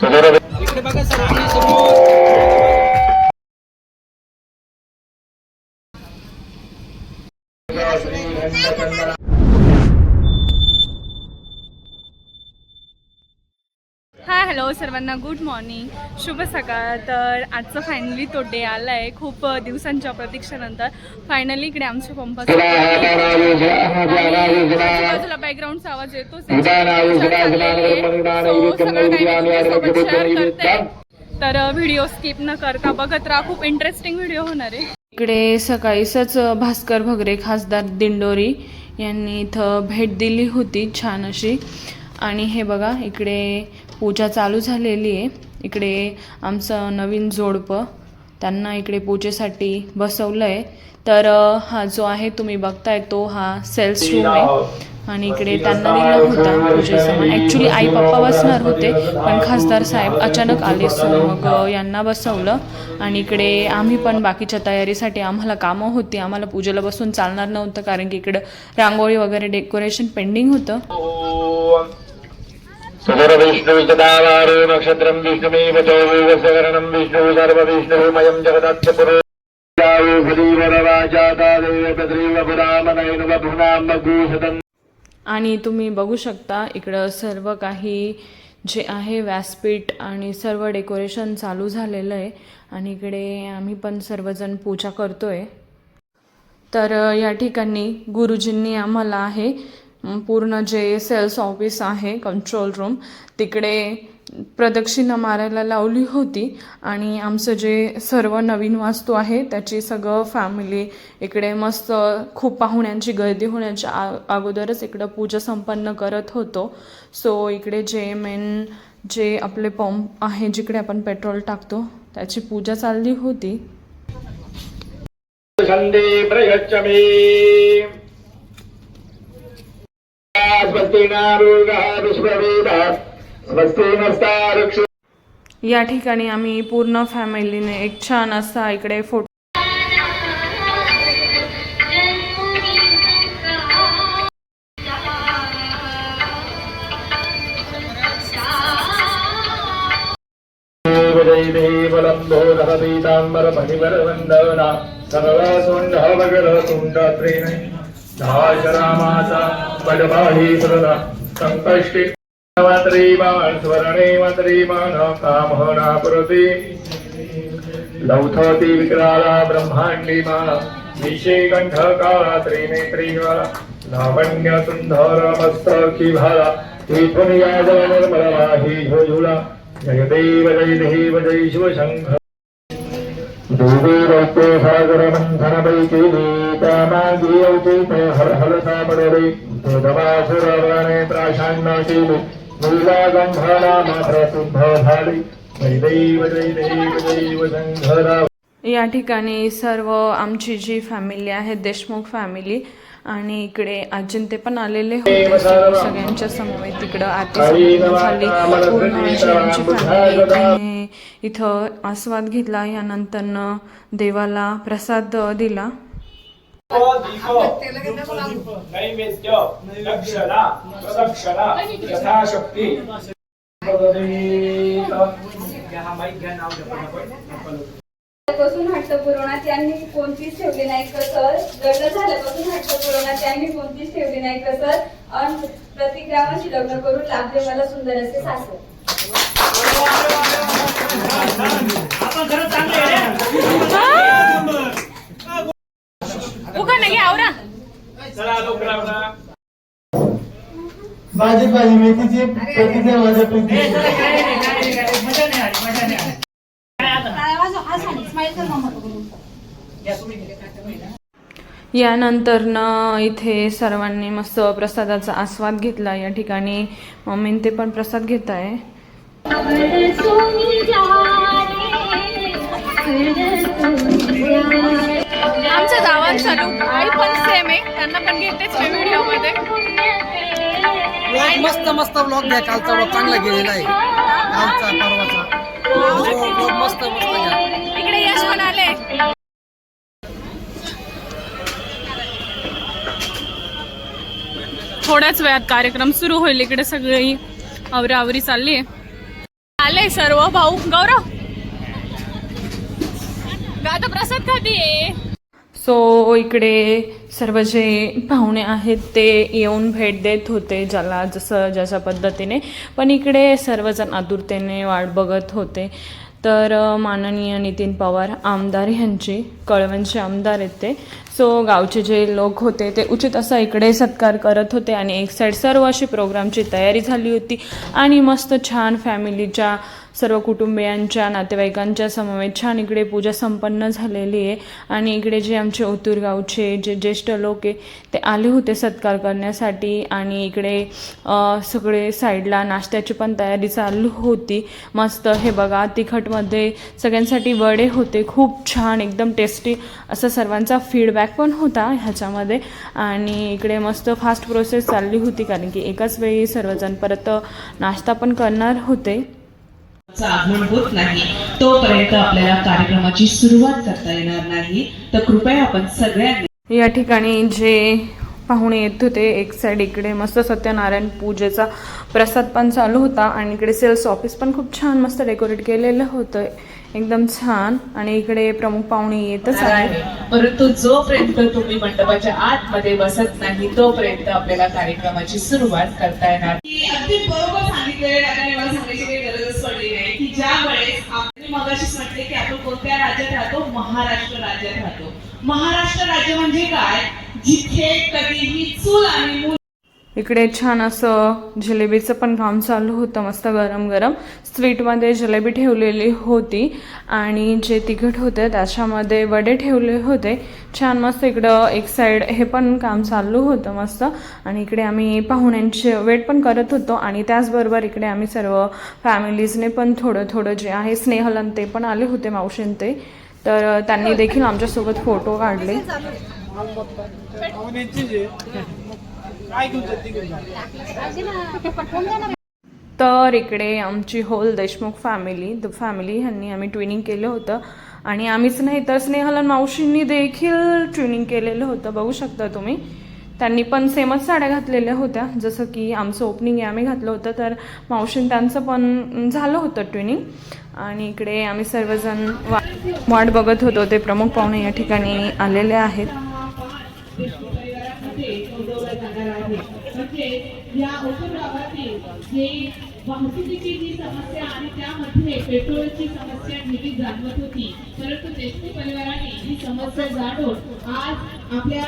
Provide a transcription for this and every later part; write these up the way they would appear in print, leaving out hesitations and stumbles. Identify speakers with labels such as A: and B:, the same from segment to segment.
A: इकडे बघा सर्वांनी समोर.
B: हाय हॅलो सर्वांना गुड मॉर्निंग, शुभ सकाळ. तर आजचं फायनली तो डे आला आहे. खूप दिवसांच्या प्रतीक्षेनंतर फायनली इकडे आमच्या पंपाचं बाजूला बॅकग्राऊंडचा आवाज येतोच आहे. सगळं काही मी तुमच्यासोबत शेअर करते, तर व्हिडिओ स्किप न करता बघत राहा. खूप इंटरेस्टिंग व्हिडिओ होणार आहे. इकडे सकाळीच भास्कर भगरे खासदार दिंडोरी यांनी इथं भेट दिली होती छान अशी. आणि हे बघा इकडे पूजा चालू झालेली आहे. इकडे आमचं नवीन जोडपं त्यांना इकडे पूजेसाठी बसवलं आहे. तर हा जो आहे तुम्ही बघताय तो हा सेल्स रूम आहे. आणि इकडे त्यांना दिला होता पूजेचं. ॲक्च्युली आई पप्पा बसणार होते, पण खासदार साहेब अचानक आले, सो मग यांना बसवलं. आणि इकडे आम्ही पण बाकीच्या तयारीसाठी आम्हाला कामं होती. आम्हाला पूजेला बसून चालणार नव्हतं, कारण की इकडं रांगोळी वगैरे डेकोरेशन पेंडिंग होतं.
C: सुधर विष्णु सदावारो नक्षत्रम विष्णुमेव चौर्वसकरणं विष्णु सर्वविष्णुमयं जगदाच्च पुरो.
B: आणि तुम्ही बघू शकता इकडं सर्व काही जे आहे व्यासपीठ आणि सर्व डेकोरेशन चालू झालेलं आहे. आणि इकडे आम्ही पण सर्वजण पूजा करतोय. तर या ठिकाणी गुरुजींनी आम्हाला आहे पूर्ण जे सेल्स ऑफिस आहे, कंट्रोल रूम, तिकडे प्रदक्षिणा मारायला लावली होती. आणि आमचं जे सर्व नवीन वास्तू आहे त्याची सगळं फॅमिली इकडे मस्त खूप पाहुण्यांची गर्दी होण्याच्या अगोदरच इकडं पूजा संपन्न करत होतो. सो इकडे जे मेन जे आपले पंप आहे जिकडे आपण पेट्रोल टाकतो त्याची पूजा चालली होती. या ठिकाणी आम्ही पूर्ण फॅमिलीने एक छान असा इकडे फोटो
C: रामाचा बडबाही प्रदा संकष्टी मात्रीमान स्वर्णे मात्रीमान कामना प्रती लौथती विक्राला ब्रह्मांडी माला विषे कंठ काळा त्रिनेत्री वाला लावण्य सुंदर मस्तकी भाला इथून या जल निर्मला ही झुला. जय देव जय शिवशंकर. देवी रौते सागर मंथन पैकी त्यामागी अवचित हर हर सापडले दवासुरवणे प्राशांना केले नीला गंधला मात्र शुद्ध झाली. जय देव शंकरा.
B: या ठिकाणी सर्व आमची जी फॅमिली आहे देशमुख फॅमिली आणि इकडे अजिंते पण आलेले होते. सगळ्यांच्या समवेत तिकडं आरती झाली. पूर्ण आमची फॅमिली इथं आस्वाद घेतला. यानंतर देवाला प्रसाद दिला.
D: पासून हट्ट पुरवण्यात यांनी कोणतीच ठेवली नाही कसर. लग्न झाल्यापासून हट्ट पुरवण्यात यांनी कोणतीच ठेवली नाही कसर. आणि प्रतिग्रामाशी लग्न करून लाभले मला सुंदर असे सासर.
E: माझी पाहिजे मेथीची प्रतिज्ञा माझ्या प्रीती.
B: यानंतर इथे सर्वांनी मस्त प्रसादाचा आस्वाद घेतला. या ठिकाणी मम्मी ते पण प्रसाद घेत आहे. आमच्या गावांचा लुक आई पण सेम आहे, त्यांना पण घेतेच मी व्हिडिओ मध्ये.
A: मस्त मस्त ब्लॉग द्या. कालचा ब्लॉग चांगला गेलेला आहे. कालचा परवाचा मस्त मस्त घ्या.
B: इकडे यश पण आले. थोड्याच वेळात कार्यक्रम सुरू होईल. इकडे सगळी आवराआवरी चालली आहे. आले सर्व भाऊ. गौरव गाता प्रसाद खातीये. सो इकडे सर्व जे पाहुणे आहेत ते येऊन भेट देत होते ज्याला जशा पद्धतीने, पण इकडे सर्वजण आतुरतेने वाट बघत होते. तर माननीय नितीन पवार आमदार ह्यांची, कळवणचे आमदार आहेत ते. सो गावचे जे लोक होते ते उचित असा इकडे सत्कार करत होते आणि एक साईड सर्व अशी प्रोग्रामची तयारी झाली होती आणि मस्त छान फॅमिलीच्या सर्व कुटुंबियांच्या नातेवाईकांच्या समवेत छान इकडे पूजा संपन्न झालेली आहे. आणि इकडे जे आमचे ओतूर गावचे जे ज्येष्ठ लोक आहे ते आले होते सत्कार करण्यासाठी. आणि इकडे सगळे साईडला नाश्त्याची पण तयारी चालू होती. मस्त हे बघा तिखटमध्ये सगळ्यांसाठी वडे होते, खूप छान एकदम टेस्टी असा सर्वांचा फीडबॅक पण होता ह्याच्यामध्ये. आणि इकडे मस्त फास्ट प्रोसेस चालली होती कारण की एकाच वेळी सर्वजण परत नाश्ता पण करणार होते.
F: आगमन होत नाही तोपर्यंत आपल्याला कार्यक्रमाची सुरुवात करता येणार नाही. तर कृपया आपण सगळ्यांनी
B: या ठिकाणी जे पाहुणे येत होते एक साईड इकडे मस्त सत्यनारायण पूजेचा प्रसाद पण चालू होता आणि इकडे सेल्स ऑफिस पण खूप छान मस्त डेकोरेट केलेलं होतं, एकदम छान. आणि इकडे प्रमुख पाहुणे येतच आहे.
F: परंतु जोपर्यंत तुम्ही मंडपाच्या आतमध्ये बसत नाही तोपर्यंत आपल्याला कार्यक्रमाची सुरुवात करता येणार. अगदी बरोबर सांगितलेलं आहे. मला सांगायची काही गरजच पडली नाही की ज्या वेळेस आपण मगाशीच म्हटले की आपण कोणत्या राज्यात राहतो, महाराष्ट्र राज्यात राहतो. महाराष्ट्र राज्य म्हणजे काय, जिथे कधीही चूल आणि मूल.
B: इकडे छान असं जिलेबीचं पण काम चालू होतं, मस्त गरम गरम स्वीटमध्ये जिलेबी ठेवलेली होती आणि जे तिखट होते त्याच्यामध्ये वडे ठेवले होते. छान मस्त इकडं एक साईड हे पण काम चालू होतं मस्त. आणि इकडे आम्ही पाहुण्यांचे वेट पण करत होतो आणि त्याचबरोबर इकडे आम्ही सर्व फॅमिलीजने पण थोडं थोडं जे आहे स्नेहलन ते पण आले होते, मावशीन ते. तर त्यांनी देखील आमच्यासोबत फोटो काढले. तर इकडे आमची होल देशमुख फॅमिली ह्यांनी आम्ही ट्विनिंग केलं होतं. आणि आम्हीच नाही तर स्नेहलन मावशींनी देखील ट्विनिंग केलेलं होतं, बघू शकता तुम्ही. त्यांनी पण सेमच साड्या घातलेल्या होत्या जसं की आमचं ओपनिंग आहे आम्ही घातलं होतं, तर मावशीन त्यांचं पण झालं होतं ट्विनिंग. आणि इकडे आम्ही सर्वजण वाट बघत होतो. ते प्रमुख पाहुणे या ठिकाणी आलेले आहेत.
G: म्हणजे या ओतूर गावातील जे वाहतुकीची जी समस्या आणि त्यामध्ये पेट्रोलची समस्या नेहमी जाणवत होती, परंतु देशमुख परिवाराने ही समस्या जाणून आज आपल्या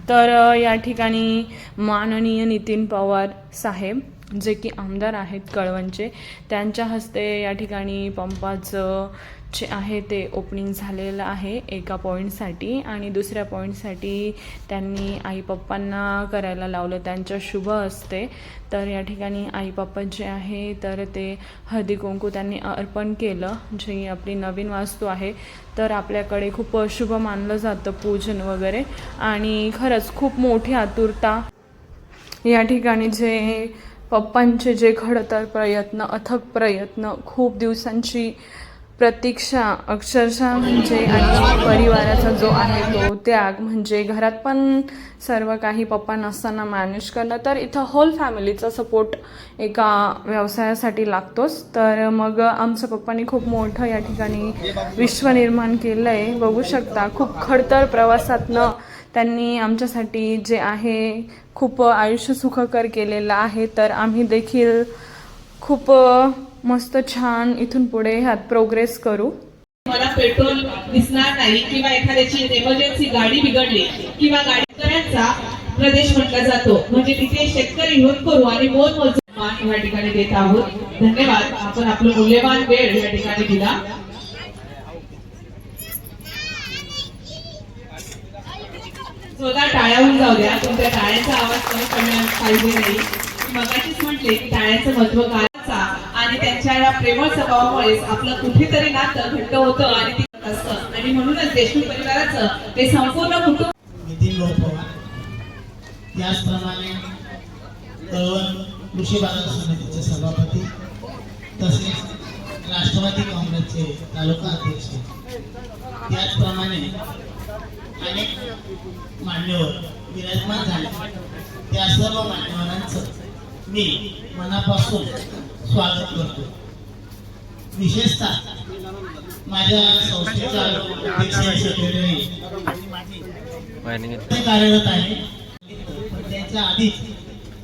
B: तर या ठिकाणी माननीय नितीन पवार साहेब जे की आमदार आहेत कळवणचे, त्यांच्या हस्ते या ठिकाणी पंपाचं जे आहे ते ओपनिंग झालेलं आहे एका पॉईंटसाठी. आणि दुसऱ्या पॉईंटसाठी त्यांनी आई पप्पांना करायला लावलं त्यांच्या शुभ हस्ते. तर या ठिकाणी आई पप्पा जे आहे तर ते हळदी कुंकू त्यांनी अर्पण केलं. जी आपली नवीन वास्तू आहे तर आपल्याकडे खूप शुभ मानलं जातं पूजन वगैरे. आणि खरंच खूप मोठी आतुरता या ठिकाणी जे पप्पांचे जे खडतर प्रयत्न, अथक प्रयत्न, खूप दिवसांची प्रतीक्षा अक्षरशः म्हणजे आणि परिवाराचा जो आहे तो त्याग म्हणजे घरात पण सर्व काही पप्पा नसताना मॅनेज करणं, तर इथं होल फॅमिलीचा सपोर्ट एका व्यवसायासाठी लागतोच. तर मग आमच्या पप्पांनी खूप मोठं या ठिकाणी विश्व निर्माण केलं आहे. बघू शकता खूप खडतर प्रवासातनं त्यांनी आमच्यासाठी जे आहे खूप आयुष्य सुखकर केलेलं आहे. तर आम्ही देखील खूप मस्त छान इथून पुढे ह्यात प्रोग्रेस करू.
F: मला पेट्रोल दिसणार नाही किंवा एखाद्याची इमर्जन्सी गाडी बिघडली किंवा गाडीकऱ्यांचा प्रदेश म्हटला जातो, म्हणजे तिथे शेतकरी होत करू आणि मोलमजूर मान या ठिकाणी देत आहोत. धन्यवाद. आपण आपलं मूल्यवान वेळ या ठिकाणी दिला. जोरदार टाळ्या होऊन जाऊ द्या. तुमच्या टाळ्यांचा आवाज कमी करण्यात पाहिजे नाही. मगाशीच म्हटले की टाळ्यांचं महत्व काय आणि त्यांच्या या प्रेमळ स्वभावामुळेच आपलं कुठेतरी नातं घट्ट होतं आणि ते असतं आणि म्हणूनच देशमुख परिवाराचं ते संपूर्ण कुटुंब.
E: नितीन भाऊ पवार, त्याचप्रमाणे कळवण कृषी बाजार समितीचे सभापती तसेच राष्ट्रवादी काँग्रेसचे तालुका अध्यक्ष, त्याचप्रमाणे अनेक मान्यवर विराजमान झाले, त्या सर्व मान्यवरांचं मी मनापासून स्वागत करतो. विशेषतः माझ्या संस्थेचा अध्यक्ष सेक्रेटरी कार्यरत आहे, पण त्याच्या आधीच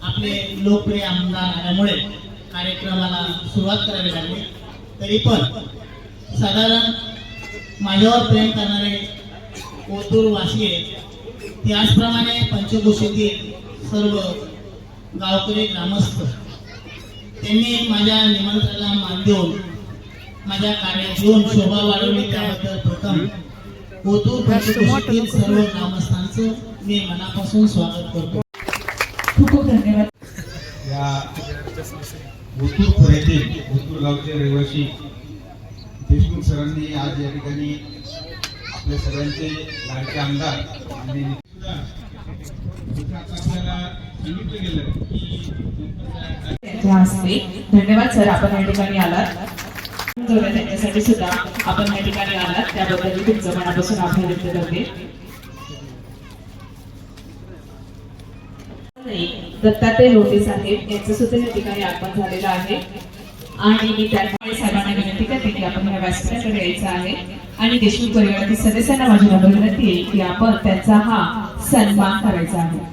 E: आपले लोकप्रिय आमदार आल्यामुळे कार्यक्रमाला सुरुवात करावी लागली. तरी पण साधारण माझ्यावर प्रेम करणारे ओतूरवासी आहेत, त्याचप्रमाणे पंचकोशीतील सर्व गावकरी ग्रामस्थ त्यांनी माझ्या निमंत्रणाला मान देऊन माझ्या कार्यात येऊन शोभा वाढवली, त्याबद्दल प्रथम ओतूर पंचकोशीतील सर्व ग्रामस्थांचं मी मनापासून स्वागत करतो.
F: खूप खूप धन्यवाद.
H: या ओतूर खोऱ्यातील ओतूर गावचे रहिवासी देशमुख सरांनी आज या ठिकाणी आपल्या सगळ्यांचे लाडके आमदार आणि आपल्याला सांगितलं गेलं
F: त्यांच्या हस्ते. धन्यवाद सर, आपण या ठिकाणी आलात. त्यांच्यासाठी सुद्धा आपण या ठिकाणी आलात त्याबद्दल मी तुमचं मनापासून आभार व्यक्त करते. दत्तात्रय लोटे साहेब यांचं सुद्धा या ठिकाणी आगमन झालेलं आहे आणि मी त्यामुळे सर्वांना विनंती करते की आपण या व्यासपीठाकडे यायचं आहे आणि देशमुख परिवारातील सदस्यांना माझी नम्र विनंती आहे की आपण त्यांचा हा सन्मान करायचा आहे.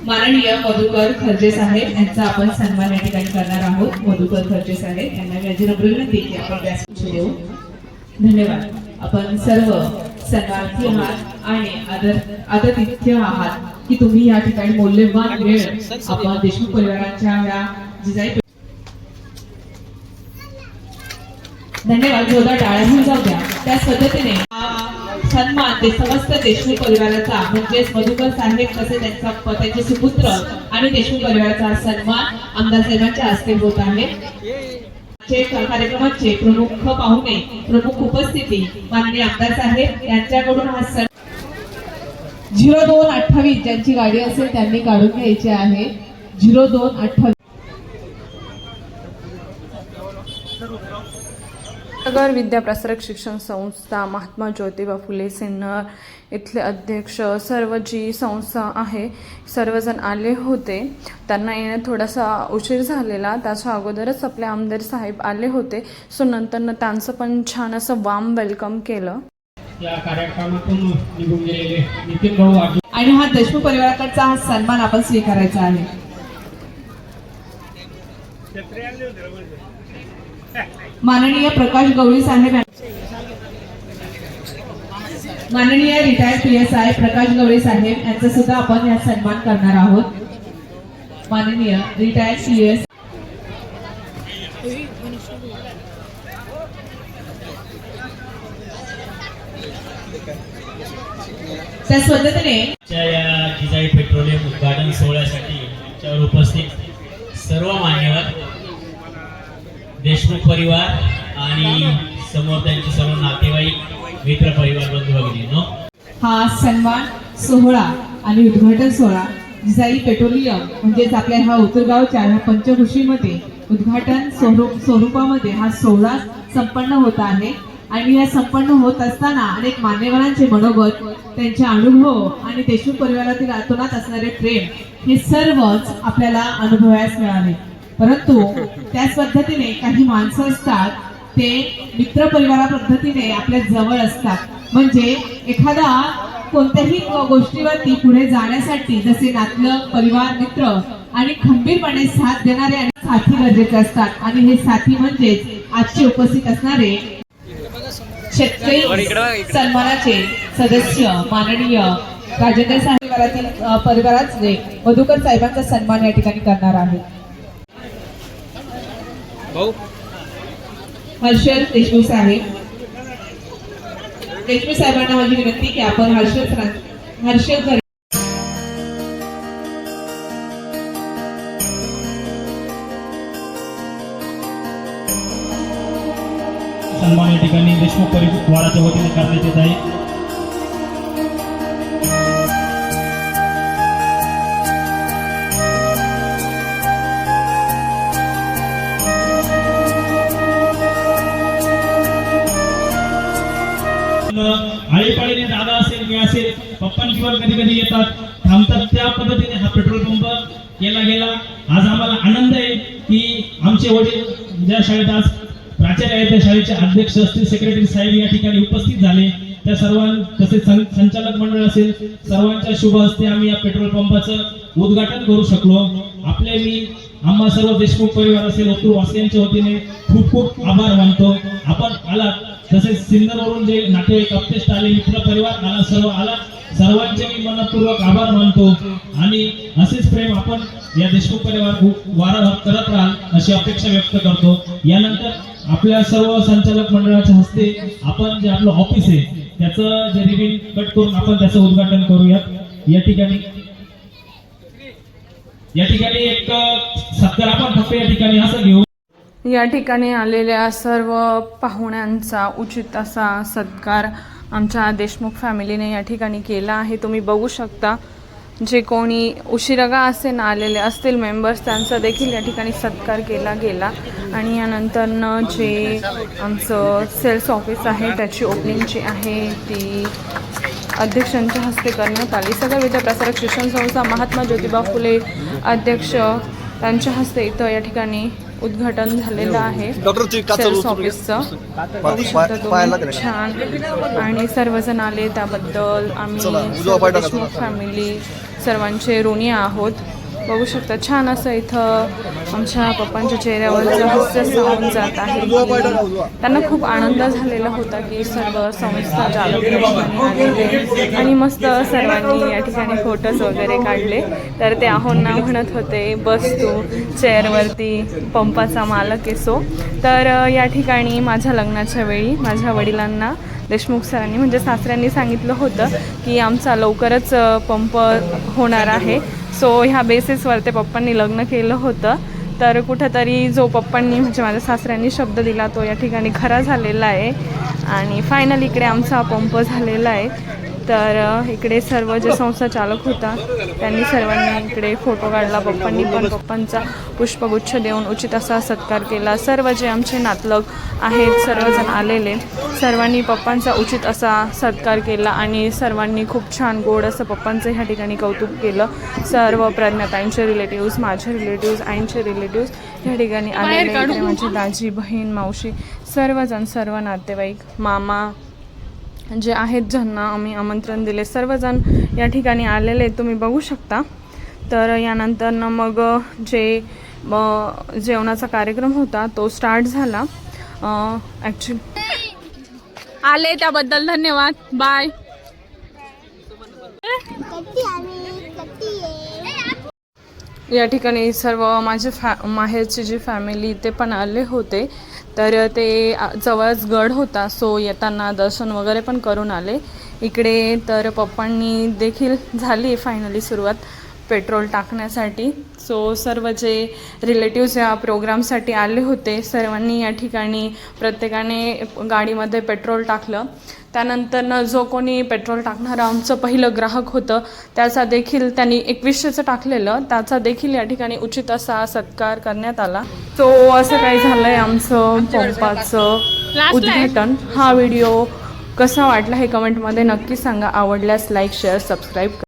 F: माननीय मधुकर खर्जे साहेब यांचा आपण सन्मान या ठिकाणी करणार आहोत. मधुकर खर्जे साहेब यांना माझी नम्र विनंती की आपण व्यासपीठ देऊ. धन्यवाद. आपण सर्व सन्मानार्थी आहात आणि आदरातिथ्य आहात की तुम्ही या ठिकाणी मौल्यवान वेळ आपण देशमुख परिवाराच्या या जिजाई. धन्यवाद. जोरदार टाळ्या होऊन जाऊ द्या. त्याच पद्धतीने सन्मान ते समस्त देशमुख परिवाराचा म्हणजेच मधुकर साहेब तसेच त्यांचे सुपुत्र आणि देशमुख परिवाराचा सन्मान आमदार साहेबांच्या हस्ते होत आहे. कार्यक्रमाचे प्रमुख पाहुणे प्रमुख उपस्थिती माननीय आमदार साहेब यांच्याकडून हा सन्मान 0228 ज्यांची गाडी असेल त्यांनी काढून घ्यायची आहे. 0228.
B: नगर विद्याप्रसारक शिक्षण संस्था महात्मा ज्योतिबा फुले सिन्नर इथले अध्यक्ष सर्व जी संस्था आहे सर्वजण आले होते. त्यांना येण्यात थोडासा उशीर झालेला, त्याच्या अगोदरच आपले आमदार साहेब आले होते. सो नंतर त्यांचं पण छान असं वार्म वेलकम केलं.
I: या कार्यक्रमातून निघून गेलेले नितीन भाऊ
F: आणि हा देशमुख परिवाराकडचा हा सन्मान आपण स्वीकारायचा आहे. माननीय प्रकाश गवळी साहेब, माननीय रिटायर्ड PSI प्रकाश गवळी साहेब यांचा सुद्धा आपण या सन्मान करणार आहोत. माननीय रिटायर्ड PSI त्याच पद्धतीने
J: या जिजाई पेट्रोलियम उद्घाटन सोहळ्यासाठी त्यावर उपस्थित सर्व मान्यवर देशमुख परिवार आणि समोर त्यांचे सर्व नातेवाईक मित्र परिवार बंधू भगिनींनो,
F: हा सन्मान सोहळा आणि उद्घाटन सोहळा जिजाई पेट्रोलियम म्हणजेच आपल्या ह्या उतरगावच्या ह्या पंचकृषीमध्ये उद्घाटन स्वरूपामध्ये हा सोहळा संपन्न होत आहे आणि या संपन्न होत असताना अनेक मान्यवरांचे मनोगत, त्यांचे अनुभव आणि देशमुख परिवारातील आतोनात असणारे प्रेम हे सर्वच आपल्याला अनुभवायला मिळाले. परंतु त्याच पद्धतीने काही माणसं असतात ते मित्र परिवारा पद्धतीने आपल्या जवळ असतात. म्हणजे एखादा कोणत्याही गोष्टीवरती पुढे जाण्यासाठी जसे नातलं, परिवार, मित्र आणि खंबीरपणे साथ देणारे आणि साथी गरजेचे असतात. आणि हे साथी म्हणजेच आजचे उपस्थित असणारे शेतकरी सन्मानाचे सदस्य माननीय राजेंद्र साहेब परिवाराचे मधुकर साहेबांचा सन्मान या ठिकाणी करणार आहे. हर्षल देशमुख साहेब. देशमुख साहेबांना माझी विनंती की आपण हर्षल
J: सन्मान या ठिकाणी देशमुख परिवाराच्या वतीने करण्यात येत आहे. आळीपाळीने दादा असेल, मी असेल, पप्पांची किंवा कधी कधी येतात, थांबतात. त्या पद्धतीने हा पेट्रोल पंप केला गेला. आज आम्हाला आनंद आहे की आमचे वडील ज्या शाळेत आज प्राचार्य आहेत त्या शाळेचे अध्यक्ष असतील, सेक्रेटरी साहेब या ठिकाणी उपस्थित झाले. त्या तसेच संचालक मंडळ असेल, सर्वांच्या शुभ हस्ते आम्ही या पेट्रोल पंपाचं उद्घाटन करू शकलो. आपले मी आम्हा सर्व देशमुख परिवार असेल, ओतूर वासियांच्या वतीने खूप खूप आभार मानतो. आपण आलात, तसेच सिन्नरवरून जे नातेवाईक अपतेष्ट आले, मित्र परिवार आला, सर्व आला, सर्वांचे मी मनपूर्वक आभार मानतो. आणि असेच प्रेम आपण या देशमुख परिवार वारंवार करत राहाल अशी अपेक्षा व्यक्त करतो. यानंतर आपल्या सर्व संचालक मंडळाच्या हस्ते आपण जे आपलं ऑफिस आहे त्याचं जे रिबीन कट करून आपण त्याचं उद्घाटन करूयात. या ठिकाणी एक सत्कार आपण फक्त या ठिकाणी असं घेऊ.
B: या ठिकाणी आलेल्या सर्व पाहुण्यांचा उचित असा सत्कार आमच्या देशमुख फॅमिलीने या ठिकाणी केला आहे. तुम्ही बघू शकता, जे कोणी उशिरा असे आलेले असतील मेंबर्स त्यांचा देखील या ठिकाणी सत्कार केला गेला. आणि यानंतरनं जे आमचं सेल्स ऑफिस आहे त्याची ओपनिंग जी आहे ती अध्यक्षांच्या हस्ते करण्यात आली. सगळ्या विद्याप्रसारक शिक्षण संस्था महात्मा ज्योतिबा फुले अध्यक्ष त्यांच्या हस्ते इथं या ठिकाणी उद्घाटन झालेलं आहे सेल्स ऑफिसचं. बघू शकता तुम्ही, छान. आणि सर्वजण आले त्याबद्दल आम्ही देशमुख फॅमिली सर्वांचे ऋणी आहोत. बघू शकता, छान असं इथं आमच्या पप्पांच्या चेहऱ्यावरचं हास्य सावून जात आहे. त्यांना खूप आनंद झालेला होता की सर्व संस्था चालक या ठिकाणी आलेले आणि मस्त सर्वांनी या ठिकाणी फोटोज वगैरे काढले. तर ते आहोंना म्हणत होते, बस तू चेअरवरती, पंपाचा मालक येसो. तर या ठिकाणी माझ्या लग्नाच्या वेळी माझ्या वडिलांना देशमुख सरांनी म्हणजे सासऱ्यांनी सांगितलं होतं की आमचा लवकरच पंप होणार आहे. सो ह्या बेसिसवर ते पप्पांनी लग्न केलं होतं. तर कुठंतरी जो पप्पांनी म्हणजे माझ्या सासऱ्यांनी शब्द दिला तो या ठिकाणी खरा झालेला आहे. आणि फायनली इकडे आमचा पंप झालेला आहे. तर इकडे सर्व जे संस्था चालक होता त्यांनी सर्वांनी इकडे फोटो काढला. पप्पांनी पण पप्पांचा पुष्पगुच्छ देऊन उचित असा सत्कार केला. सर्व जे आमचे नातलग आहेत सर्वजण आलेले सर्वांनी पप्पांचा उचित असा सत्कार केला आणि सर्वांनी खूप छान गोड असं पप्पांचं ह्या ठिकाणी कौतुक केलं. सर्व प्रज्ञाताईंचे रिलेटिव्स, माझे रिलेटिव्स, आईंचे रिलेटिव्स ह्या ठिकाणी आलेले. माझी दाजी, बहीण, मावशी सर्वजण, सर्व नातेवाईक, मामा जे आहेत ज्यांना आम्ही आमंत्रण दिले सर्वजण या ठिकाणी आलेले तुम्ही बघू शकता. तर यानंतर मग जे जेवणाचा कार्यक्रम होता तो स्टार्ट झाला. ॲक्च्युली आले त्याबद्दल धन्यवाद. बाय. या ठिकाणी सर्व माझे माहेरची जी फॅमिली ते पण आले होते. तर ते जवळच गड होता सो येताना दर्शन वगैरे पण करून आले इकडे. तर पप्पांनी देखील झाली फायनली सुरुवात. पेट्रोल टाकण्यासाठी. सो सर्व जे रिलेटिव्स या प्रोग्रामसाठी आले होते सर्वांनी या ठिकाणी प्रत्येकाने गाडीमध्ये पेट्रोल टाकलं. त्यानंतर जो कोणी पेट्रोल टाकणारं आमचं पहिलं ग्राहक होतं त्याचा देखील त्यांनी 2100चं टाकलेलं, त्याचा देखील या ठिकाणी उचित असा सत्कार करण्यात आला. सो असं काही झालं आहे आमचं पंपाचं उद्घाटन. हा व्हिडिओ कसा वाटला हे कमेंटमध्ये नक्की सांगा. आवडल्यास लाईक शेअर सबस्क्राईब